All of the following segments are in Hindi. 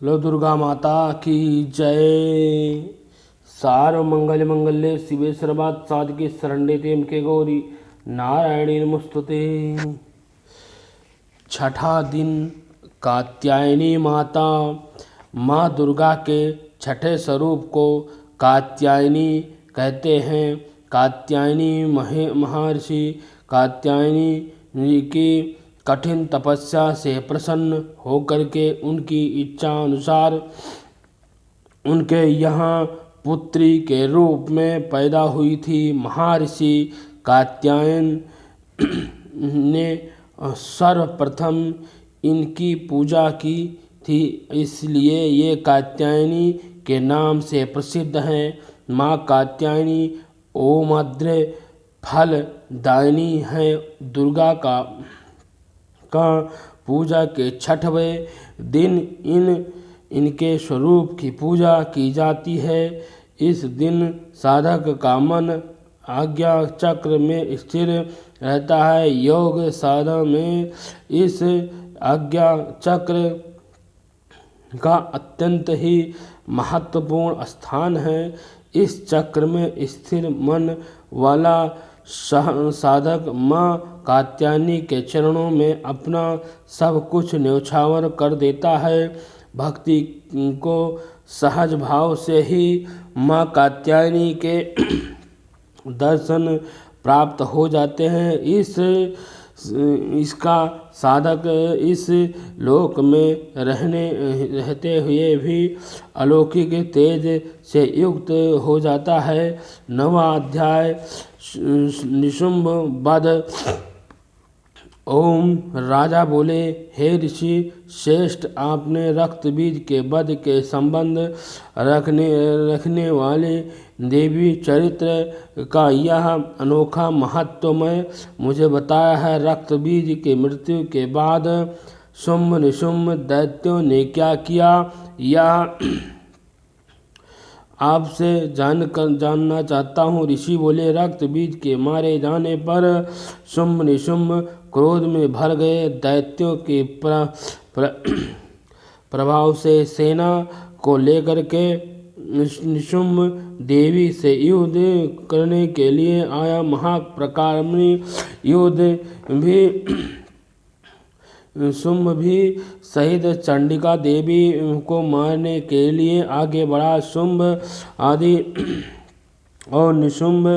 लो दुर्गा माता की जय। सार मंगल मंगल्ये शिवे सर्वात् साधिके शरण्ये त्र्यंबके गौरी नारायणी नमोस्तुते। छठा दिन कात्यायनी माता। माँ दुर्गा के छठे स्वरूप को कात्यायनी कहते हैं। कात्यायनी महर्षि कात्यायनी की कठिन तपस्या से प्रसन्न होकर के उनकी इच्छा अनुसार उनके यहाँ पुत्री के रूप में पैदा हुई थी। महर्षि कात्यायन ने सर्वप्रथम इनकी पूजा की थी, इसलिए ये कात्यायनी के नाम से प्रसिद्ध हैं। माँ कात्यायनी ओमद्र फल दायिनी है। दुर्गा का पूजा के छठवें दिन इनके स्वरूप की पूजा की जाती है। इस दिन साधक का मन आज्ञा चक्र में स्थिर रहता है। योग साधना में इस आज्ञा चक्र का अत्यंत ही महत्वपूर्ण स्थान है। इस चक्र में स्थिर मन वाला साधक माँ कात्यायनी के चरणों में अपना सब कुछ न्यौछावर कर देता है। भक्ति को सहज भाव से ही माँ कात्यायनी के दर्शन प्राप्त हो जाते हैं। इसका साधक इस लोक में रहते हुए भी अलौकिक तेज से युक्त हो जाता है। नवा अध्याय निशुंभ वध। ओम राजा बोले, हे ऋषि श्रेष्ठ, आपने रक्त बीज के वध के संबंध रखने वाले देवी चरित्र का यह अनोखा महत्वमय मुझे बताया है। रक्त बीज के मृत्यु के बाद शुंभ निशुंभ दैत्यों ने क्या किया, यह आपसे जानना चाहता हूँ। ऋषि बोले, रक्त बीज के मारे जाने पर शुंभ निशुंभ क्रोध में भर गए। दैत्यों के प्रभाव से सेना को लेकर के निशुंभ देवी से युद्ध करने के लिए आया। महाप्रकारमी युद्ध भी शुंभ भी सहित चंडिका देवी को मारने के लिए आगे बढ़ा। शुंभ आदि और निशुंभ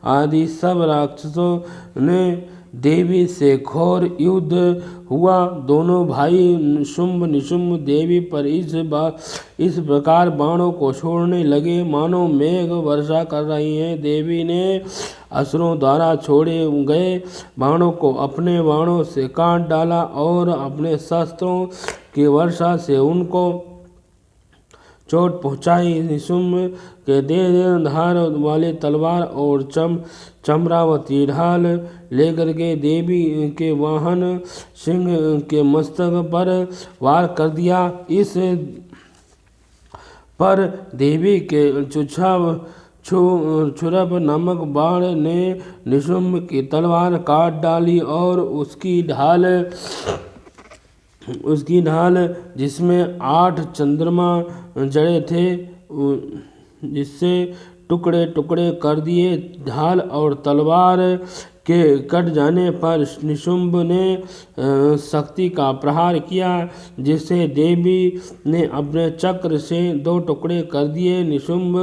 आदि सब राक्षसों ने देवी से घोर युद्ध हुआ। दोनों भाई शुंभ निशुंभ देवी पर इस प्रकार बाणों को छोड़ने लगे मानो मेघ वर्षा कर रही हैं। देवी ने असुरों द्वारा छोड़े गए बाणों को अपने बाणों से काट डाला और अपने शस्त्रों की वर्षा से उनको चोट पहुँचाई। निशुंभ के तेज धार वाले तलवार और चमरावती ढाल लेकर के देवी के वाहन सिंह के मस्तक पर वार कर दिया। इस पर देवी के छुरप नामक बाण ने निशुंभ की तलवार काट डाली और उसकी ढाल जिसमें 8 चंद्रमा जड़े थे, जिससे टुकड़े टुकड़े कर दिए। ढाल और तलवार के कट जाने पर निशुंभ ने शक्ति का प्रहार किया, जिससे देवी ने अपने चक्र से 2 टुकड़े कर दिए। निशुंभ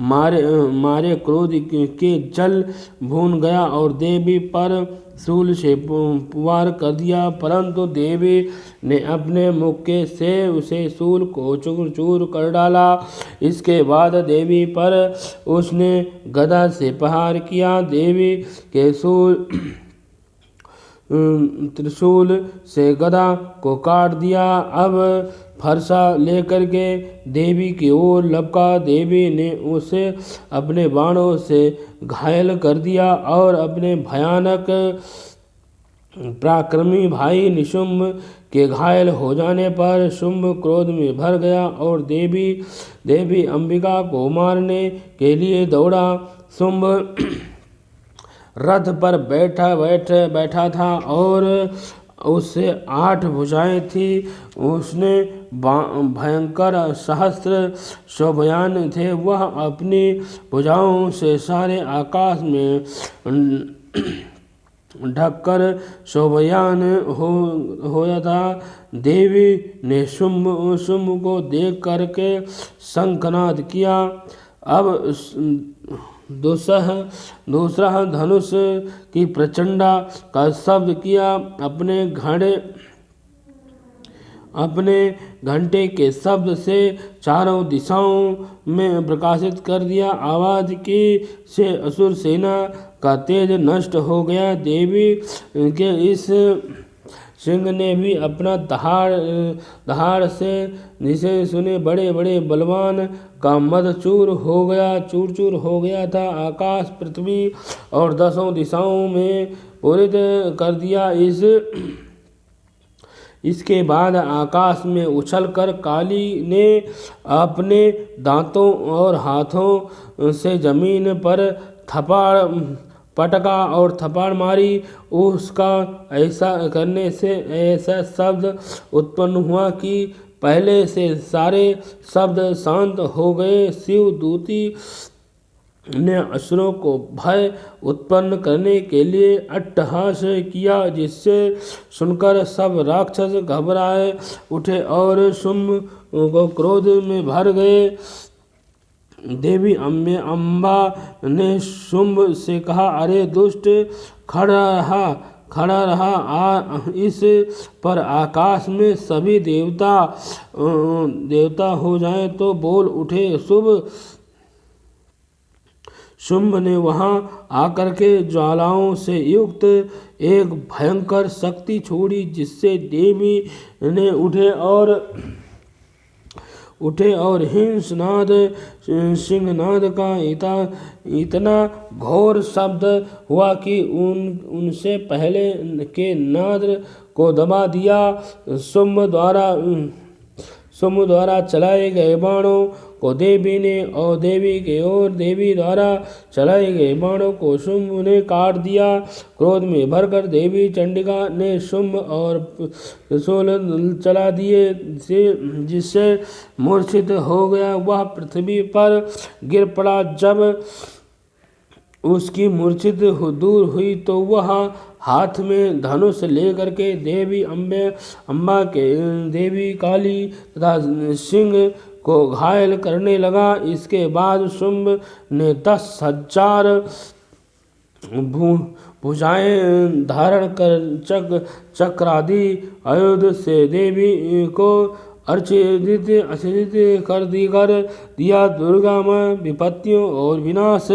मारे क्रोध के जल भून गया और देवी पर शूल से वार कर दिया, परंतु देवी ने अपने मुक्के से उसे शूल को चूर चूर कर डाला। इसके बाद देवी पर उसने गदा से प्रहार किया। देवी के त्रिशूल से गदा को काट दिया। अब फरसा लेकर के देवी की ओर लपका। देवी ने उसे अपने बाणों से घायल कर दिया और अपने भयानक पराक्रमी भाई निशुंभ के घायल हो जाने पर शुंभ क्रोध में भर गया और देवी अंबिका को मारने के लिए दौड़ा। शुंभ रथ पर बैठा था और उससे 8 भुजाएं थी। उसने भयंकर सहस्त्र शोभयान थे। वह अपनी भुजाओं से सारे आकाश में ढककर शोभयान होया था। देवी ने शुंभ को देख करके शंखनाद किया। अब दूसरा धनुष की प्रचंडा का शब्द किया। अपने घंटे के शब्द से चारों दिशाओं में प्रकाशित कर दिया। आवाज की से असुर सेना का तेज नष्ट हो गया। देवी के इस सिंह ने भी अपना दहाड़ से जिसे सुने बड़े बड़े बलवान का मद चूर चूर हो गया था। आकाश पृथ्वी और 10 दिशाओं में पूरित कर दिया। इसके बाद आकाश में उछलकर काली ने अपने दांतों और हाथों से जमीन पर पटका और थप्पड़ मारी। उसका ऐसा करने से ऐसा शब्द उत्पन्न हुआ कि पहले से सारे शब्द शांत हो गए। शिव दूती ने असुरों को भय उत्पन्न करने के लिए अट्टहास किया, जिससे सुनकर सब राक्षस घबराए उठे और शुंभ को क्रोध में भर गए। देवी अम्बा ने शुंभ से कहा, अरे दुष्ट, खड़ा रहा। इस पर आकाश में सभी देवता हो जाएं तो बोल उठे। शुंभ ने वहां आकर के ज्वालाओं से युक्त एक भयंकर शक्ति छोड़ी, जिससे देवी ने उठे और हिंसनाद सिंहनाद का इतना घोर शब्द हुआ कि उनसे पहले के नाद को दबा दिया। शुंभ द्वारा चलाए गए बाणों को देवी ने और देवी द्वारा चलाए गए बाणों को शुंभ ने काट दिया। क्रोध में भरकर देवी चंडिका ने शुंभ और त्रिशूल चला दिए, जिससे मूर्छित हो गया। वह पृथ्वी पर गिर पड़ा। जब उसकी मूर्छित दूर हुई तो वह हाथ में धनुष लेकर के अम्बा के देवी काली तथा सिंह को घायल करने लगा। इसके बाद शुंभ ने 10,000 भुजाएं धारण कर चक्रादि आयुध से देवी को अर्चित कर दिया। दुर्गा मां विपत्तियों और विनाश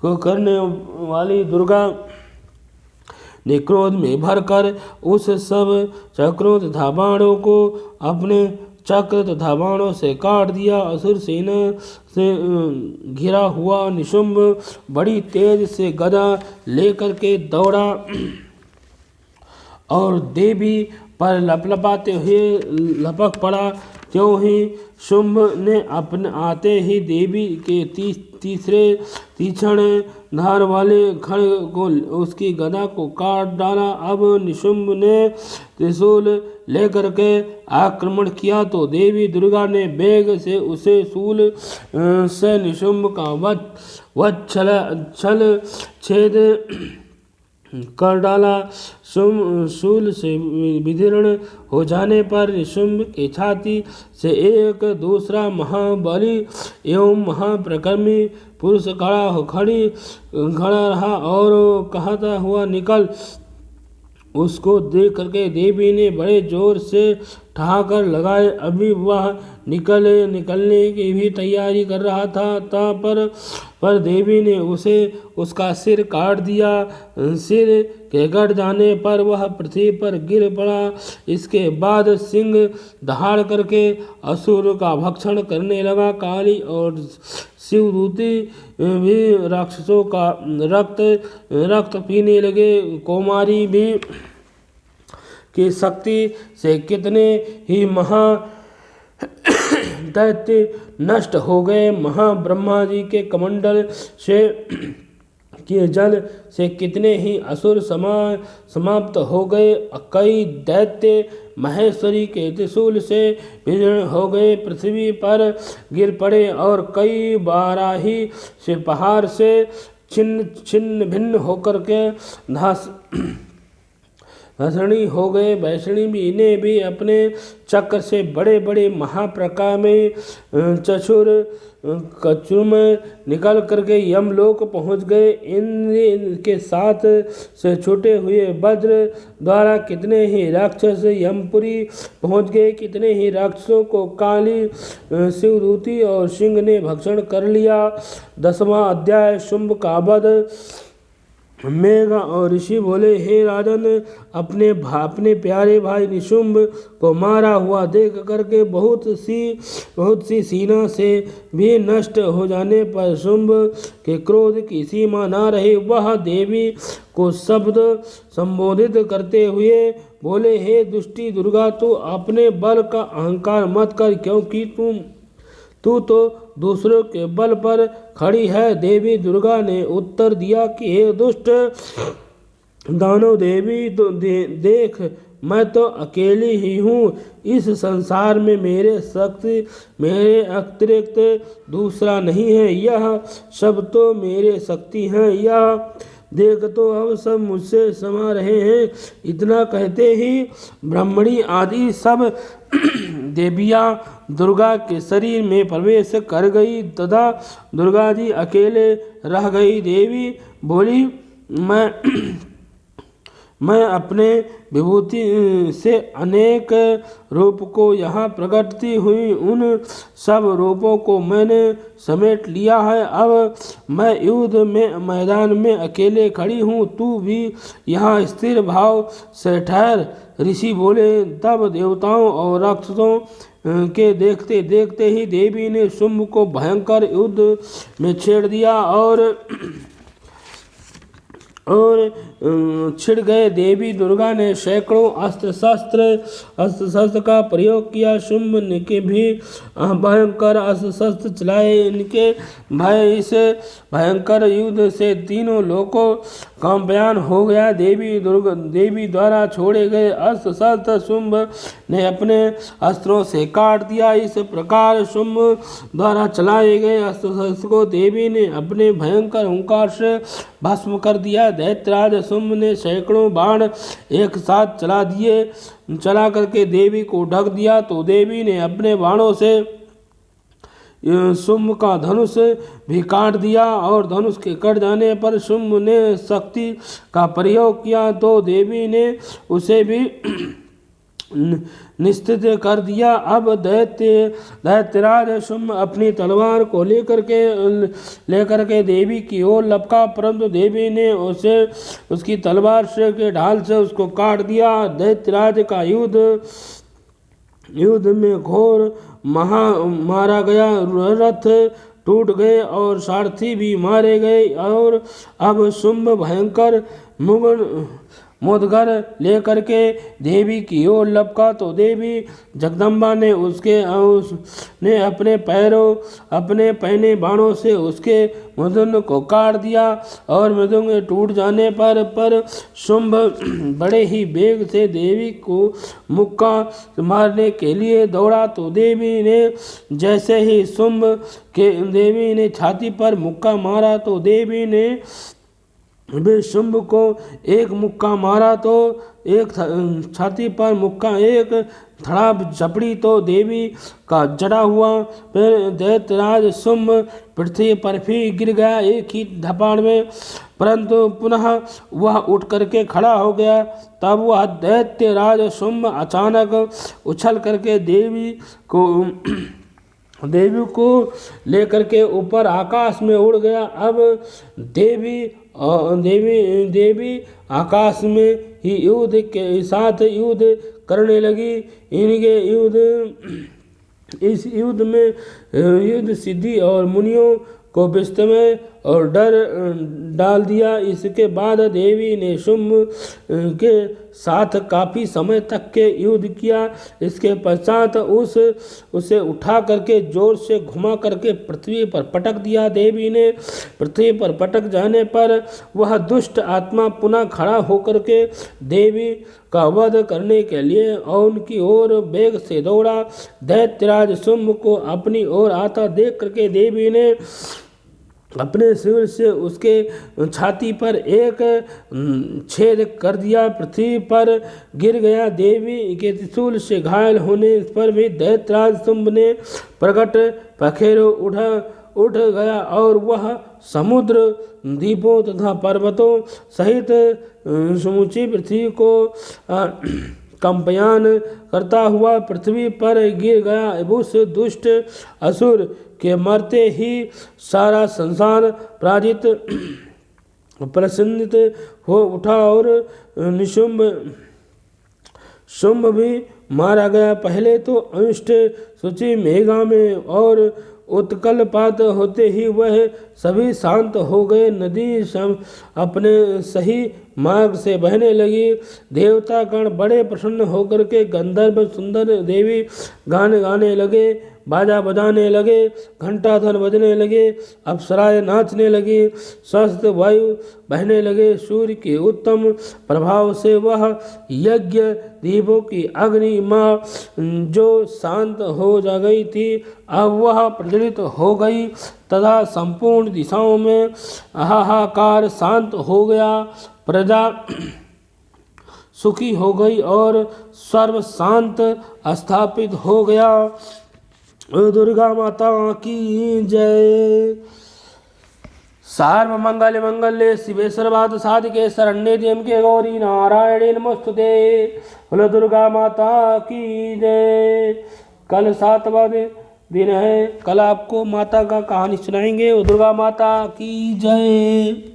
को करने वाली दुर्गा ने क्रोध में भरकर उस सब चक्रों तथा बाणों को अपने चक्र तथा बाणों से काट दिया। असुर सेना से घिरा हुआ निशुंभ बड़ी तेज से गदा लेकर के दौड़ा और देवी पर लपलपाते हुए लपक पड़ा। त्यों ही शुंभ ने आते ही देवी के तीक्ष्ण धार वाले खड्ग को उसकी गदा को काट डाला। अब निशुंभ ने त्रिशूल लेकर के आक्रमण किया तो देवी दुर्गा ने वेग से उसे शूल से निशुंभ का वध छल छेद कर डाला। शूल से विदीर्ण हो जाने पर निशुंभ की छाती से एक दूसरा महाबली एवं महाप्रक्रमी पुरुष खड़ा रहा और कहता हुआ निकल। उसको देख करके देवी ने बड़े जोर से ठहाकर लगाए। अभी वह निकलने की भी तैयारी कर रहा था पर देवी ने उसका सिर काट दिया। सिर के कट जाने पर वह पृथ्वी पर गिर पड़ा। इसके बाद सिंह दहाड़ करके असुर का भक्षण करने लगा। काली और शिवदूती भी राक्षसों का रक्त पीने लगे। कौमारी भी की शक्ति से कितने ही महा दैत्य नष्ट हो गए। महाब्रह्मा जी के कमंडल से के जल से कितने ही असुर समाप्त हो गए। कई दैत्य महेश्वरी के त्रिशूल से विदीर्ण हो गए, पृथ्वी पर गिर पड़े और कई बाराही से पहाड़ से छिन्न भिन्न होकर के धसणी हो गए। वैष्णी भी इन्हें भी अपने चक्र से बड़े बड़े महाप्रकार में चछुर कचुम निकल करके यमलोक पहुँच गए। इनके साथ से छूटे हुए वज्र द्वारा कितने ही राक्षस यमपुरी पहुँच गए। कितने ही राक्षसों को काली शिवदूती और सिंह ने भक्षण कर लिया। 10वां अध्याय शुंभ का वध। मेघ और ऋषि बोले, हे राजन, अपने प्यारे भाई निशुंभ को मारा हुआ देख करके बहुत सी सेना से भी नष्ट हो जाने पर शुंभ के क्रोध की सीमा न रही। वह देवी को शब्द संबोधित करते हुए बोले, हे दुष्टी दुर्गा, तू अपने बल का अहंकार मत कर, क्योंकि तू तो दूसरों के बल पर खड़ी है। देवी दुर्गा ने उत्तर दिया कि हे दुष्ट दानव देवी, तो देख, मैं तो अकेली ही हूँ। इस संसार में मेरे अतिरिक्त दूसरा नहीं है। यह सब तो मेरे शक्ति हैं। यह देख तो अब सब मुझसे समा रहे हैं। इतना कहते ही ब्राह्मणी आदि सब देवियाँ दुर्गा के शरीर में प्रवेश कर गई तथा दुर्गा जी अकेले रह गई। देवी बोली, मैं अपने विभूति से अनेक रूप को यहाँ प्रकटती हुई उन सब रूपों को मैंने समेट लिया है। अब मैं युद्ध में मैदान में अकेले खड़ी हूँ, तू भी यहाँ स्थिर भाव से ठहर। ऋषि बोले, तब देवताओं और राक्षसों के देखते देखते ही देवी ने शुंभ को भयंकर युद्ध में छेड़ दिया और छिड़ गए। देवी दुर्गा ने सैकड़ों अस्त्र शस्त्र का प्रयोग किया। शुंभ ने भी भयंकर अस्त्र शस्त्र चलाए। इनके इस भयंकर युद्ध से तीनों लोकों का बयान हो गया। देवी द्वारा छोड़े गए अस्त्र शस्त्र शुंभ ने अपने अस्त्रों से काट दिया। इस प्रकार शुंभ द्वारा चलाए गए अस्त्र शस्त्र को देवी ने अपने भयंकर हुंकार से भस्म कर दिया। दैत्यराज शुंभ ने सैकड़ों बाण एक साथ चला करके देवी को ढक दिया, तो देवी ने अपने बाणों से शुंभ का धनुष भी काट दिया और धनुष के कट जाने पर शुंभ ने शक्ति का प्रयोग किया तो देवी ने उसे भी निश्चित कर दिया। अब दैत्यराज शुंभ अपनी तलवार को लेकर के देवी की ओर लपका, परंतु देवी ने उसे उसकी तलवार से के ढाल से उसको काट दिया। दैत्यराज का युद्ध में घोर मारा गया। रथ टूट गए और सारथी भी मारे गए। और अब शुंभ भयंकर मुदगर लेकर के देवी की ओर लपका, तो देवी जगदम्बा ने उसने अपने पहने बाणों से उसके मृदुंग को काट दिया और मृदुंग टूट जाने पर शुंभ बड़े ही वेग से देवी को मुक्का मारने के लिए दौड़ा, तो देवी ने जैसे ही देवी ने छाती पर मुक्का मारा तो देवी ने शुंभ को एक मुक्का मारा तो एक छाती पर मुक्का, एक धड़ा झपड़ी तो देवी का जड़ा हुआ। फिर दैत्यराज शुंभ पृथ्वी पर फिर गिर गया एक ही धपाड़ में, परंतु पुनः वह उठ करके खड़ा हो गया। तब वह दैत्यराज शुंभ अचानक उछल करके देवी को लेकर के ऊपर आकाश में उड़ गया। अब देवी आकाश में ही युद्ध के साथ युद्ध करने लगी। इस युद्ध में युद्ध सिद्धि और मुनियों को विस्मय और डर डाल दिया। इसके बाद देवी ने शुंभ के साथ काफ़ी समय तक के युद्ध किया। इसके पश्चात उसे उठा करके जोर से घुमा करके पृथ्वी पर पटक दिया। देवी ने पृथ्वी पर पटक जाने पर वह दुष्ट आत्मा पुनः खड़ा होकर के देवी का वध करने के लिए और उनकी ओर वेग से दौड़ा। दैत्यराज शुंभ को अपनी ओर आता देख करके देवी ने अपने सिर से उसके छाती पर एक छेद कर दिया, पृथ्वी पर गिर गया। देवी के त्रिशूल से घायल होने पर भी दैत्यराज शुंभ ने प्रकट पखेरु उठ गया और वह समुद्र, द्वीपों तथा पर्वतों सहित समूची पृथ्वी को कंपयान करता हुआ पृथ्वी पर गिर गया। उस दुष्ट असुर के मरते ही सारा संसार पराजित प्रसन्नित हो उठा और शुंभ भी मारा गया। पहले तो अनिष्ट सूची मेघा में और उत्कलपात होते ही वह सभी शांत हो गए। नदी अपने सही मार्ग से बहने लगी। देवता गण बड़े प्रसन्न होकर के गंधर्व सुंदर देवी गाने गाने लगे, बाजा बजाने लगे, घंटा ध्वनि बजने लगे, अप्सराएं नाचने लगी, स्वस्थ वायु बहने लगे। सूर्य के उत्तम प्रभाव से वह यज्ञ दीपों की अग्नि माँ जो शांत हो जा गई थी अब वह प्रज्वलित हो गई तथा संपूर्ण दिशाओं में हाहाकार शांत हो गया। प्रजा सुखी हो गई और सर्व शांत स्थापित हो गया। दुर्गा माता की जय। सर्वमंगल मंगल्ये शिवे सर्वार्थ साधिके शरण्ये त्र्यंबके गौरी नारायणे नमोस्तुते। बोलो दुर्गा माता की जय। कल 7वां दिन है, कल आपको माता का कहानी सुनाएंगे। दुर्गा माता की जय।